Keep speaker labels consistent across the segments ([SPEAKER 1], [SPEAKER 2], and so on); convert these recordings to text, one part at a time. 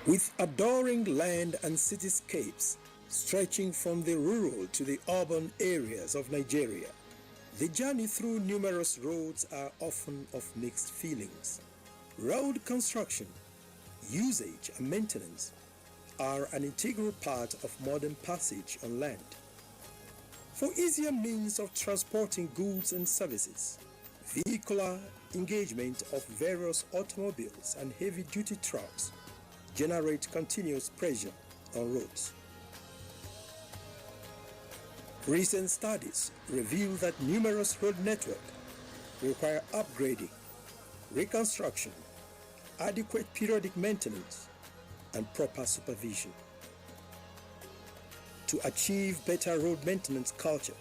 [SPEAKER 1] With adoring land and cityscapes stretching from the rural to the urban areas of Nigeria, the journey through numerous roads are often of mixed feelings. Road construction, usage and maintenance are an integral part of modern passage on land. For easier means of transporting goods and services, vehicular engagement of various automobiles and heavy-duty trucks generate continuous pressure on roads. Recent studies reveal that numerous road networks require upgrading, reconstruction, adequate periodic maintenance, and proper supervision. To achieve better road maintenance culture,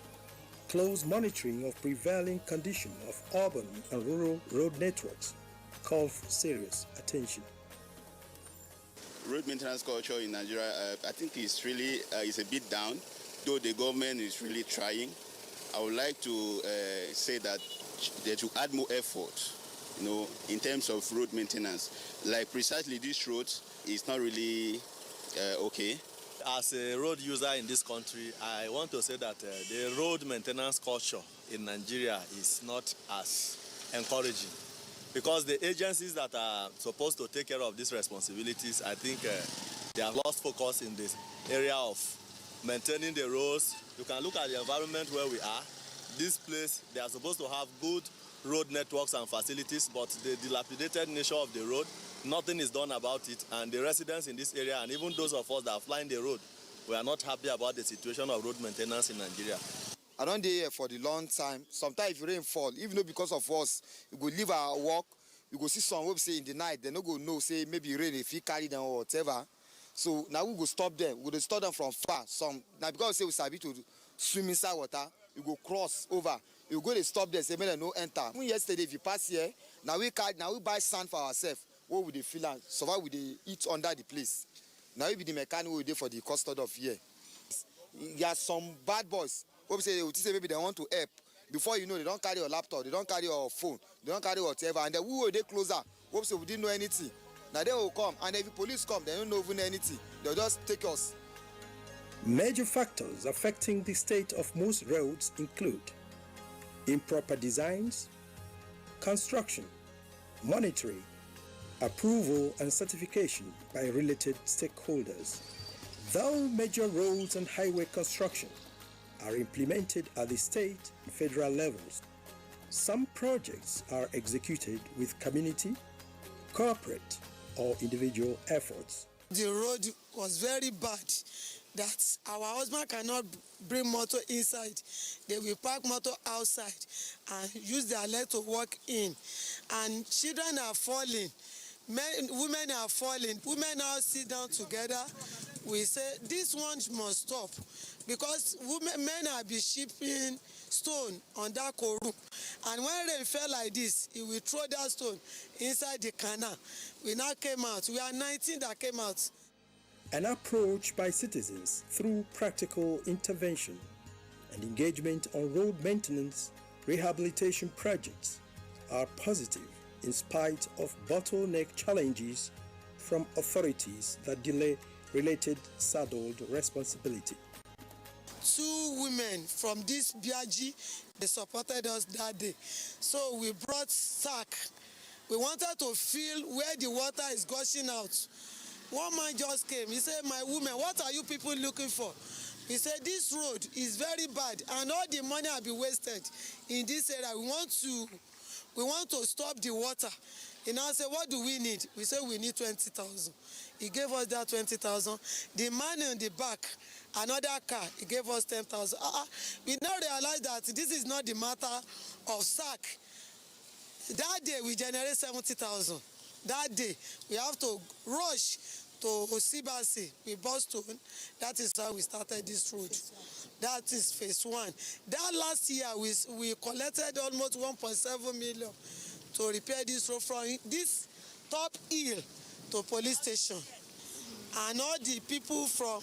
[SPEAKER 1] close monitoring of prevailing condition of urban and rural road networks call for serious attention.
[SPEAKER 2] Road maintenance culture in Nigeria, I think is really is a bit down, though the government is really trying. I would like to say that they should add more effort, in terms of road maintenance. Like precisely this road is not really okay.
[SPEAKER 3] As a road user in this country, I want to say that the road maintenance culture in Nigeria is not as encouraging, because the agencies that are supposed to take care of these responsibilities, I think they have lost focus in this area of maintaining the roads. You can look at the environment where we are. This place, they are supposed to have good road networks and facilities, but the dilapidated nature of the road, nothing is done about it, and the residents in this area, and even those of us that are flying the road, we are not happy about the situation of road maintenance in Nigeria.
[SPEAKER 4] I don't dey here for the long time. Sometimes if rain fall, even though because of us, we go leave our work, we go see some wey say in the night, they no go know, say maybe rain if he carry them or whatever. So now we go stop them. We go stop them from far. Some now because say we sabi to swim inside water, we go cross over. We go to stop there, say make them no enter. Even yesterday, if you pass here, now we buy sand for ourselves. What we dey feel and survive we dey eat under the place. Now we be the mechanic we dey for the custody of here. There are some bad boys. Hope say maybe they want to help. Before you know, they don't carry your laptop, they don't carry your phone, they don't carry whatever, and then we will dey closer. Hope say we didn't know anything. Now they will come, and if the police come, they don't know even anything. They'll just take us.
[SPEAKER 1] Major factors affecting the state of most roads include improper designs, construction, monitoring, approval and certification by related stakeholders. Though major roads and highway construction are implemented at the state and federal levels, some projects are executed with community, corporate, or individual efforts.
[SPEAKER 5] The road was very bad, that our husband cannot bring motor inside. They will park motor outside and use their leg to walk in. And children are falling, women are falling. Women now sit down together. We say this one must stop, because men are be shipping stone on that koru, and when rain fell like this, he will throw that stone inside the canal. We now came out. We are 19 that came out.
[SPEAKER 1] An approach by citizens through practical intervention and engagement on road maintenance rehabilitation projects are positive in spite of bottleneck challenges from authorities that delay related saddled responsibility.
[SPEAKER 5] 2 women from this BRG, they supported us that day. So we brought sack. We wanted to feel where the water is gushing out. One man just came. He said, "My woman, what are you people looking for?" He said, "This road is very bad and all the money will be wasted in this area. We want to stop the water." He now said, "What do we need?" We said, "We need 20,000. He gave us that 20,000. The man in the back, another car, he gave us 10,000. We now realize that this is not the matter of sack. That day we generate 70,000. That day we have to rush to Osibasi. We bought stone. That is how we started this road. That is phase 1. That last year we collected almost 1.7 million to repair this road from this top hill to police station. And all the people from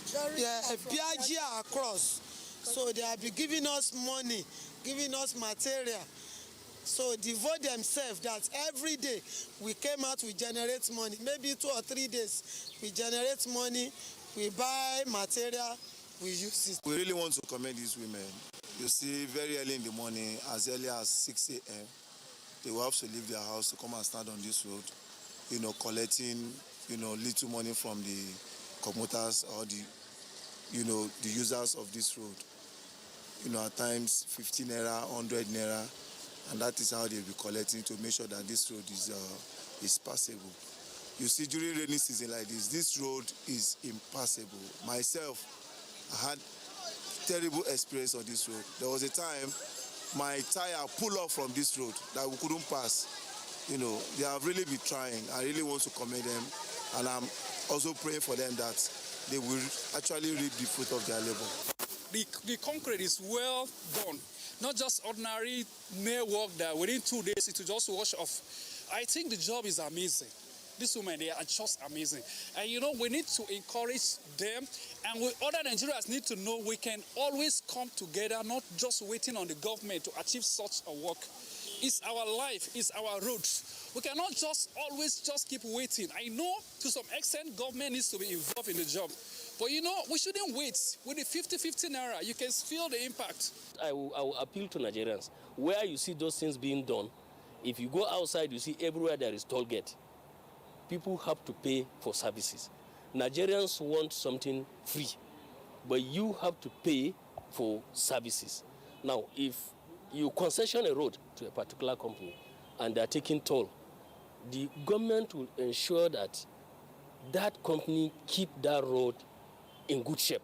[SPEAKER 5] Piaji are across. So they have been giving us money, giving us material. So devote themselves that every day we came out, we generate money. Maybe 2 or 3 days, we generate money, we buy material, we use it.
[SPEAKER 6] We really want to commend these women. You see, very early in the morning, as early as 6 a.m., they will have to leave their house to come and stand on this road, collecting, little money from the commuters or the users of this road. At times 15 naira, 100 naira, and that is how they'll be collecting to make sure that this road is passable. You see, during rainy season like this road is impassable. Myself, I had terrible experience on this road. There was a time my tire pulled off from this road that we couldn't pass. They have really been trying. I really want to commend them, and I'm also praying for them that they will actually reap the fruit of their labor.
[SPEAKER 7] The concrete is well done, not just ordinary mere work that within 2 days it will just wash off. I think the job is amazing. These women, they are just amazing. And we need to encourage them, and other Nigerians need to know we can always come together, not just waiting on the government to achieve such a work. It's our life, it's our roads. We cannot always keep waiting. I know to some extent government needs to be involved in the job. But we shouldn't wait. With the 50-50 naira, you can feel the impact.
[SPEAKER 8] I will appeal to Nigerians. Where you see those things being done, if you go outside, you see everywhere there is toll gate. People have to pay for services. Nigerians want something free, but you have to pay for services. Now, if you concession a road to a particular company and they are taking toll, the government will ensure that that company keep that road in good shape.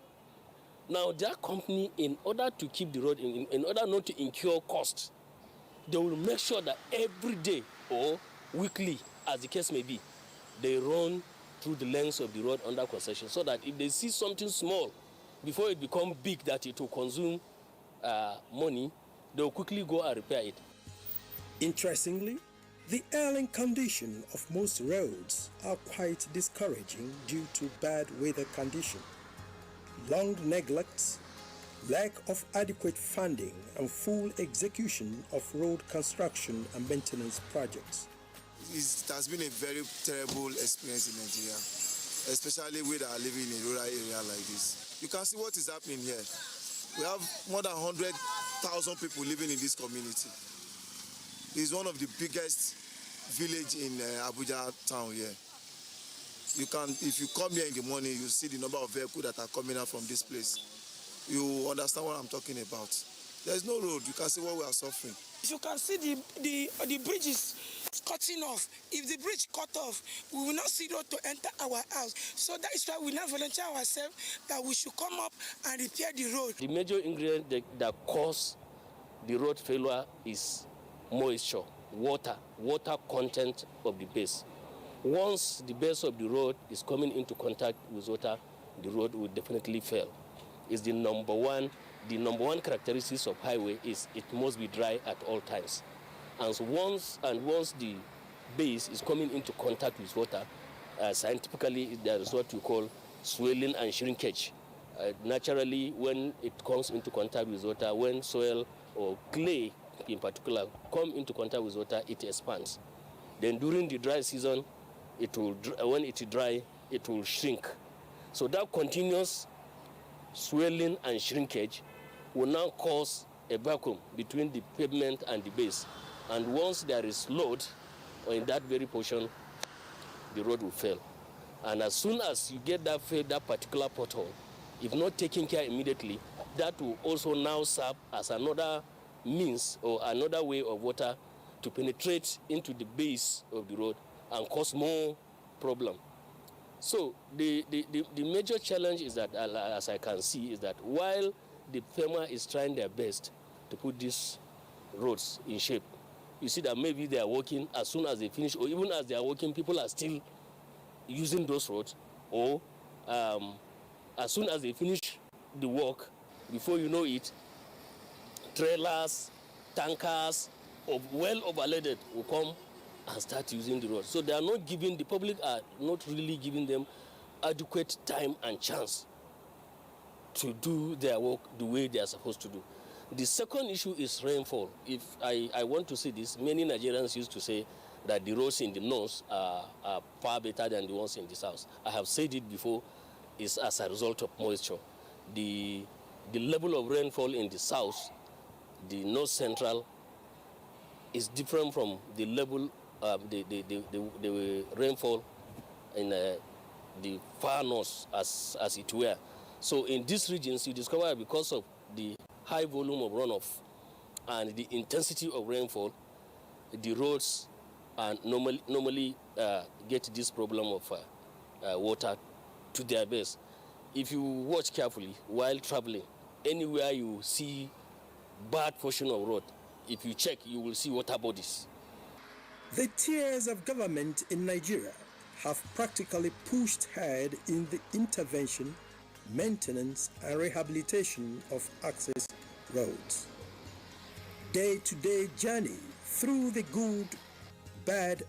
[SPEAKER 8] Now, that company, in order to keep the road, in order not to incur costs, they will make sure that every day or weekly, as the case may be, they run through the length of the road under concession, so that if they see something small, before it becomes big that it will consume money, they will quickly go and repair it.
[SPEAKER 1] Interestingly, the ailing condition of most roads are quite discouraging due to bad weather conditions, long neglects, lack of adequate funding, and full execution of road construction and maintenance projects.
[SPEAKER 6] It has been a very terrible experience in Nigeria, especially with our living in a rural area like this. You can see what is happening here. We have more than 100,000 people living in this community. It's one of the biggest village in Abuja town here. If you come here in the morning, you see the number of vehicles that are coming out from this place. You understand what I'm talking about. There's no road. You can see what we are suffering.
[SPEAKER 9] You can see the bridge is cutting off. If the bridge cut off, we will not see road to enter our house. So that is why we now volunteer ourselves that we should come up and repair the road.
[SPEAKER 8] The major ingredient that cause the road failure is moisture, water content of the base. Once the base of the road is coming into contact with water, the road will definitely fail. It's the number one characteristics of highway is it must be dry at all times. And once the base is coming into contact with water, scientifically there is what we call swelling and shrinkage. Naturally, when it comes into contact with water, when soil or clay in particular come into contact with water, it expands. Then during the dry season, when it is dry, it will shrink. So that continuous swelling and shrinkage will now cause a vacuum between the pavement and the base. And once there is load in that very portion, the road will fail. And as soon as you get that particular pothole, if not taken care immediately, that will also now serve as another means or another way of water to penetrate into the base of the road and cause more problem. So the major challenge is that, as I can see, is that while the FEMA is trying their best to put these roads in shape, you see that maybe they are working, as soon as they finish, or even as they are working, people are still using those roads, or as soon as they finish the work, before you know it, trailers, tankers, well overloaded will come and start using the road. So they are not giving, the public are not really giving them adequate time and chance to do their work the way they are supposed to do. The second issue is rainfall. If I want to say this, many Nigerians used to say that the roads in the north are far better than the ones in the south. I have said it before, is as a result of moisture. The level of rainfall in the south, the north central, is different from the level the rainfall in the far north as it were. So in these regions, you discover because of the high volume of runoff and the intensity of rainfall, the roads normally get this problem of water to their base. If you watch carefully while traveling, anywhere you see bad portion of road, if you check, you will see water bodies.
[SPEAKER 1] The tiers of government in Nigeria have practically pushed ahead in the intervention, maintenance, and rehabilitation of access roads. Day-to-day journey through the good, bad,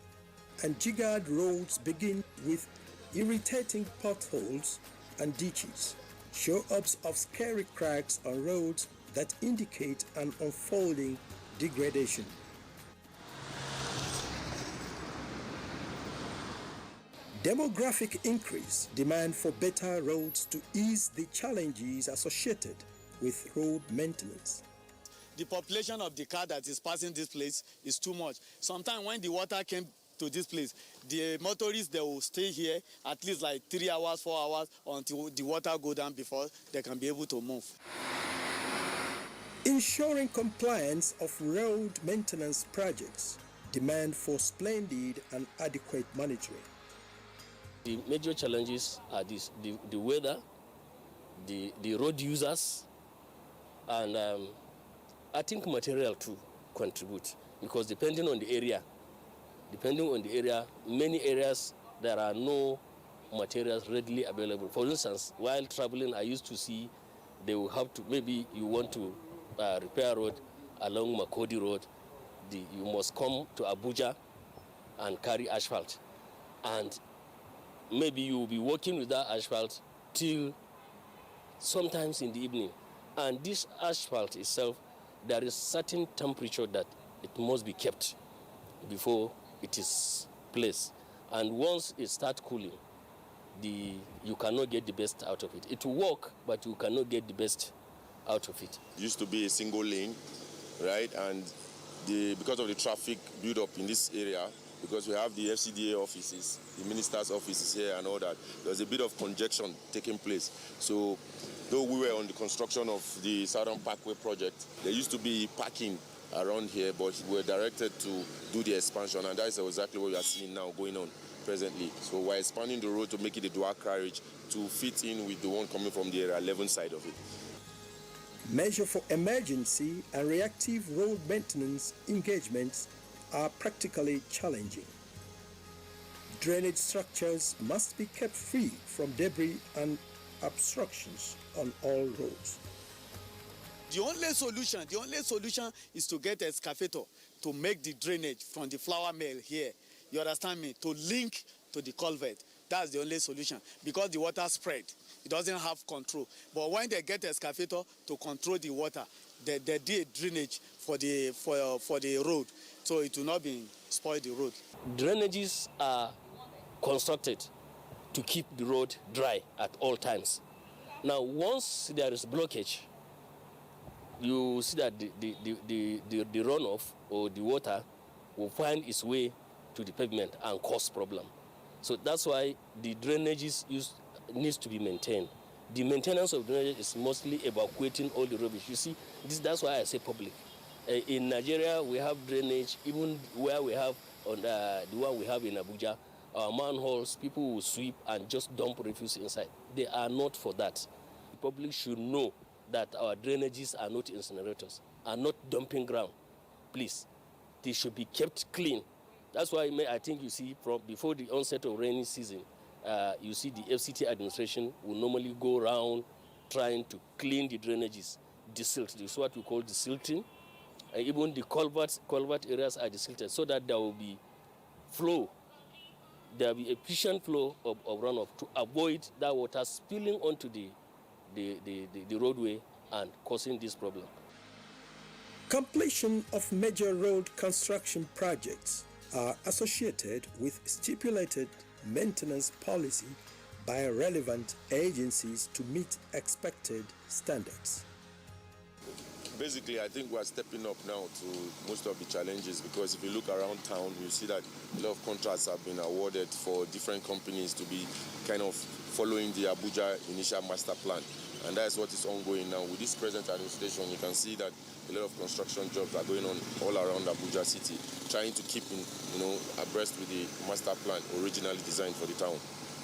[SPEAKER 1] and jiggered roads begin with irritating potholes and ditches, show-ups of scary cracks on roads that indicate an unfolding degradation. Demographic increase, demand for better roads to ease the challenges associated with road maintenance.
[SPEAKER 10] The population of the car that is passing this place is too much. Sometimes when the water came to this place, the motorists, they will stay here at least like 3 hours, 4 hours until the water go down before they can be able to move.
[SPEAKER 1] Ensuring compliance of road maintenance projects demand for splendid and adequate monitoring.
[SPEAKER 8] The major challenges are this: the weather, the road users, and I think material too contribute, because depending on the area, many areas there are no materials readily available. For instance, while traveling, I used to see they will have to, maybe you want to repair road along Makodi Road, you must come to Abuja and carry asphalt, and maybe you will be working with that asphalt till sometimes in the evening. And this asphalt itself, there is certain temperature that it must be kept before it is placed. And once it starts cooling, you cannot get the best out of it. It will work, but you cannot get the best out of it.
[SPEAKER 11] It used to be a single lane, right? And because of the traffic build up in this area, because we have the FCDA offices, the minister's offices here and all that, there's a bit of congestion taking place. So though we were on the construction of the Southern Parkway project, there used to be parking around here, but we were directed to do the expansion, and that is exactly what we are seeing now going on presently. So we're expanding the road to make it a dual carriage to fit in with the one coming from the Area 11 side of it.
[SPEAKER 1] Measure for emergency and reactive road maintenance engagements are practically challenging. Drainage structures must be kept free from debris and obstructions on all roads.
[SPEAKER 10] The only solution is to get an excavator to make the drainage from the flour mill here, you understand me, to link to the culvert. That's the only solution, because the water spread. It doesn't have control. But when they get an excavator to control the water, they do a drainage for the road, so it will not be spoil the road.
[SPEAKER 8] Drainages are constructed to keep the road dry at all times. Now, once there is blockage, you see that the runoff or the water will find its way to the pavement and cause problem. So that's why the drainages needs to be maintained. The maintenance of drainage is mostly evacuating all the rubbish. You see, that's why I say public. In Nigeria, we have drainage, even where we have on the one we have in Abuja, our manholes, people will sweep and just dump refuse inside. They are not for that. The public should know that our drainages are not incinerators, are not dumping ground. Please, they should be kept clean. That's why I think you see from before the onset of rainy season, you see the FCT administration will normally go around trying to clean the drainages, desilt. This is what we call desilting. Even the culvert areas are desilted so that there will be flow. There will be efficient flow of runoff to avoid that water spilling onto the roadway and causing this problem.
[SPEAKER 1] Completion of major road construction projects are associated with stipulated maintenance policy by relevant agencies to meet expected standards.
[SPEAKER 11] Basically, I think we're stepping up now to most of the challenges, because if you look around town, you see that a lot of contracts have been awarded for different companies to be kind of following the Abuja initial master plan. And that's what is ongoing now. With this present administration, you can see that a lot of construction jobs are going on all around Abuja city, trying to keep abreast with the master plan originally designed for the town.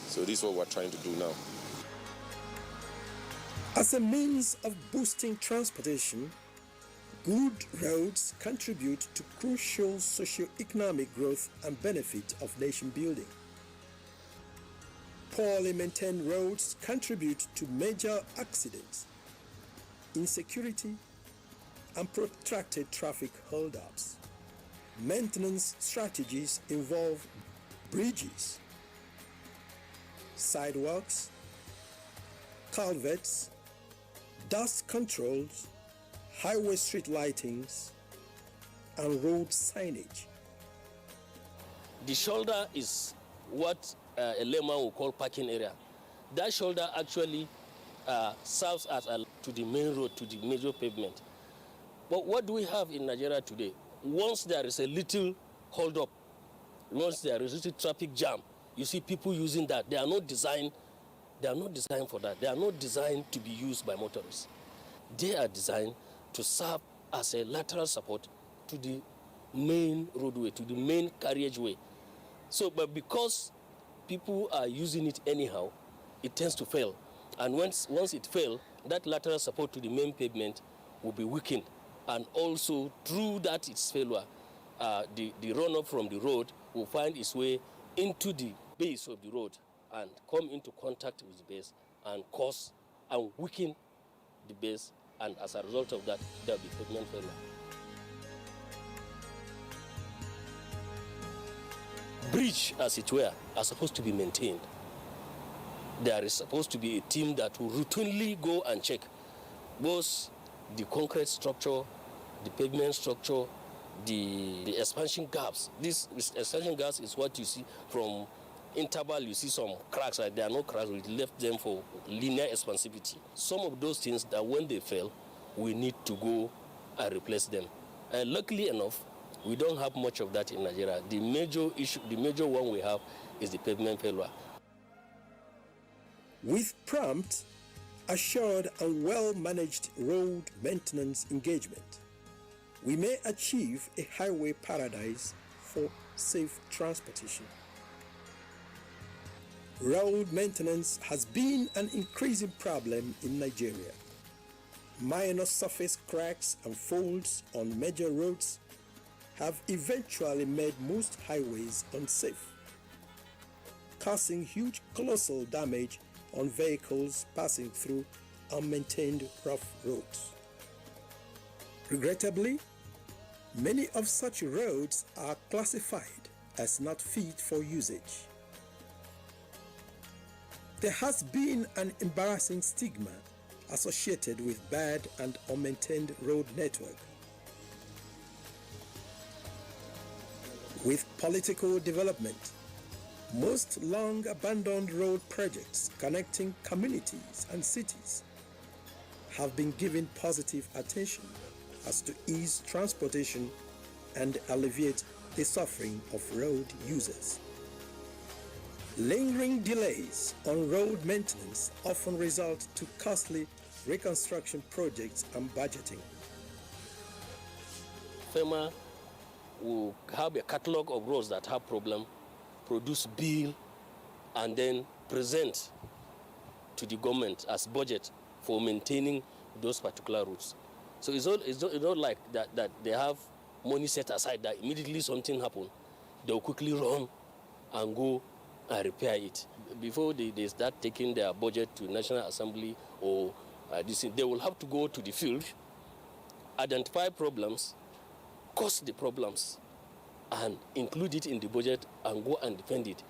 [SPEAKER 11] So this is what we're trying to do now.
[SPEAKER 1] As a means of boosting transportation, good roads contribute to crucial socio-economic growth and benefit of nation building. Poorly maintained roads contribute to major accidents, insecurity, and protracted traffic holdups. Maintenance strategies involve bridges, sidewalks, culverts, dust controls, highway street lightings, and road signage.
[SPEAKER 8] The shoulder is what a layman will call parking area. That shoulder actually serves as to the main road, to the major pavement. But what do we have in Nigeria today? Once there is a little hold-up, once there is a little traffic jam, you see people using that. They are not designed for that. They are not designed to be used by motorists. They are designed to serve as a lateral support to the main roadway, to the main carriageway. So, but because people are using it anyhow, it tends to fail. And once it fails, that lateral support to the main pavement will be weakened. And also, through that its failure, the runoff from the road will find its way into the base of the road and come into contact with the base and cause and weaken the base, and as a result of that, there will be pavement failure. Bridge, as it were, are supposed to be maintained. There is supposed to be a team that will routinely go and check both the concrete structure, the pavement structure, the expansion gaps. This expansion gaps is what you see from interval. You see some cracks, right? There are no cracks. We left them for linear expansivity. Some of those things that when they fail, we need to go and replace them. And luckily enough, we don't have much of that in Nigeria. The major issue, the major one we have is the pavement failure.
[SPEAKER 1] With prompt, assured and well-managed road maintenance engagement, we may achieve a highway paradise for safe transportation. Road maintenance has been an increasing problem in Nigeria. Minor surface cracks and folds on major roads have eventually made most highways unsafe, causing huge colossal damage on vehicles passing through unmaintained rough roads. Regrettably, many of such roads are classified as not fit for usage. There has been an embarrassing stigma associated with bad and unmaintained road network. With political development, most long abandoned road projects connecting communities and cities have been given positive attention as to ease transportation and alleviate the suffering of road users. Lingering delays on road maintenance often result to costly reconstruction projects and budgeting.
[SPEAKER 8] FEMA will have a catalog of roads that have problem, produce bill, and then present to the government as budget for maintaining those particular routes. So it's not like that they have money set aside that immediately something happens, they'll quickly run and go and repair it. Before they start taking their budget to National Assembly or they will have to go to the field, identify problems, cause the problems, and include it in the budget and go and defend it.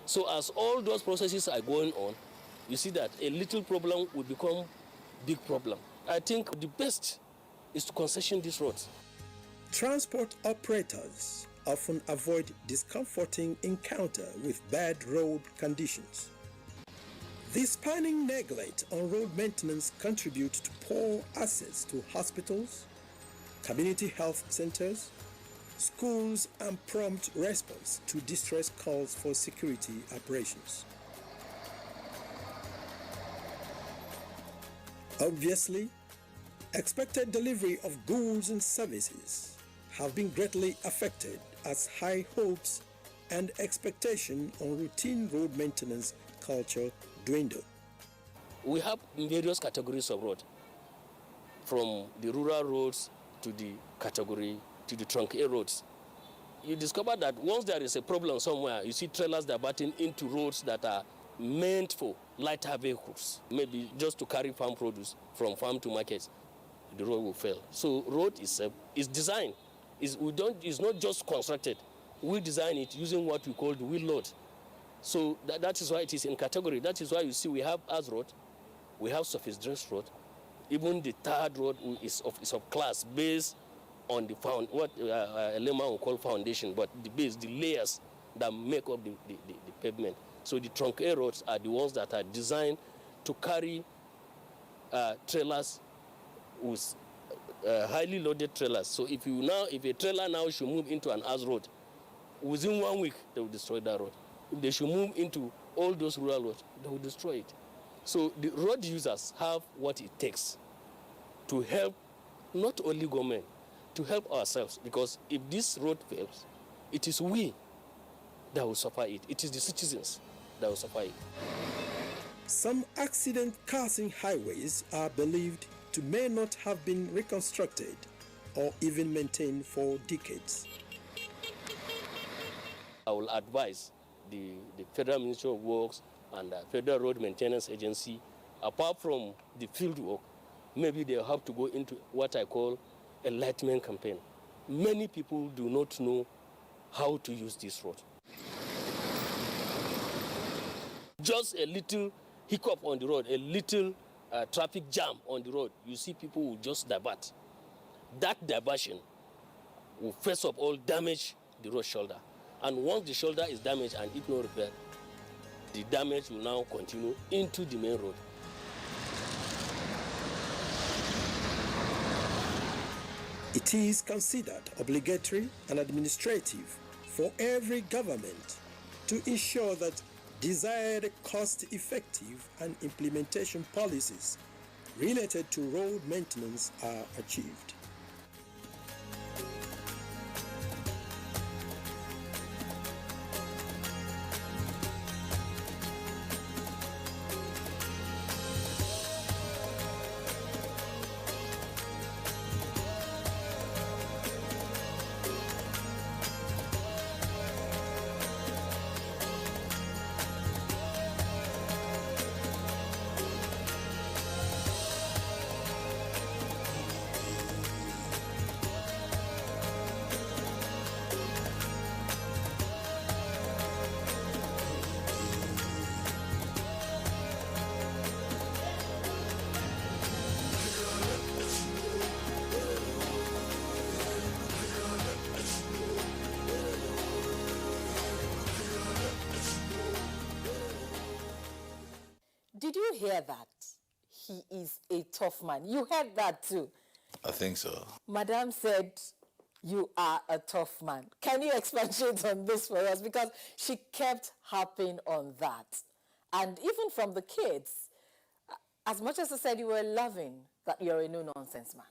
[SPEAKER 8] So as all those processes are going on, you see that a little problem will become big problem. I think the best is to concession these roads.
[SPEAKER 1] Transport operators often avoid discomforting encounter with bad road conditions. This spanning neglect on road maintenance contributes to poor access to hospitals, community health centers, schools, and prompt response to distress calls for security operations. Obviously, expected delivery of goods and services have been greatly affected as high hopes and expectation on routine road maintenance culture dwindle.
[SPEAKER 8] We have various categories of road, from the rural roads to the category to the trunk A roads. You discover that once there is a problem somewhere, you see trailers that are batting into roads that are meant for lighter vehicles, maybe just to carry farm produce from farm to market. The road will fail. So road is designed. It's not just constructed. We design it using what we call the wheel load. So that is why it is in category. That is why you see we have as road, we have surface drainage road. Even the third road is of class based on the what a layman will call foundation, but the base, the layers that make up the pavement. So the trunk A roads are the ones that are designed to carry trailers with highly loaded trailers. So if a trailer now should move into an as road, within 1 week they will destroy that road. If they should move into all those rural roads, they will destroy it. So the road users have what it takes to help not only government, to help ourselves, because if this road fails, it is we that will suffer it. It is the citizens that will suffer it.
[SPEAKER 1] Some accident-causing highways are believed to may not have been reconstructed or even maintained for decades.
[SPEAKER 8] I will advise the Federal Ministry of Works and the Federal Road Maintenance Agency, apart from the field work, maybe they'll have to go into what I call enlightenment campaign. Many people do not know how to use this road. Just a little hiccup on the road, a little traffic jam on the road, you see people will just divert. That diversion will first of all damage the road shoulder. And once the shoulder is damaged and if not repaired, the damage will now continue into the main road.
[SPEAKER 1] It is considered obligatory and administrative for every government to ensure that desired cost-effective and implementation policies related to road maintenance are achieved.
[SPEAKER 12] Did you hear that? He is a tough man. You heard that too.
[SPEAKER 13] I think so.
[SPEAKER 12] Madam said, you are a tough man. Can you expatiate on this for us? Because she kept harping on that. And even from the kids, as much as I said you were loving, that you're a no-nonsense man.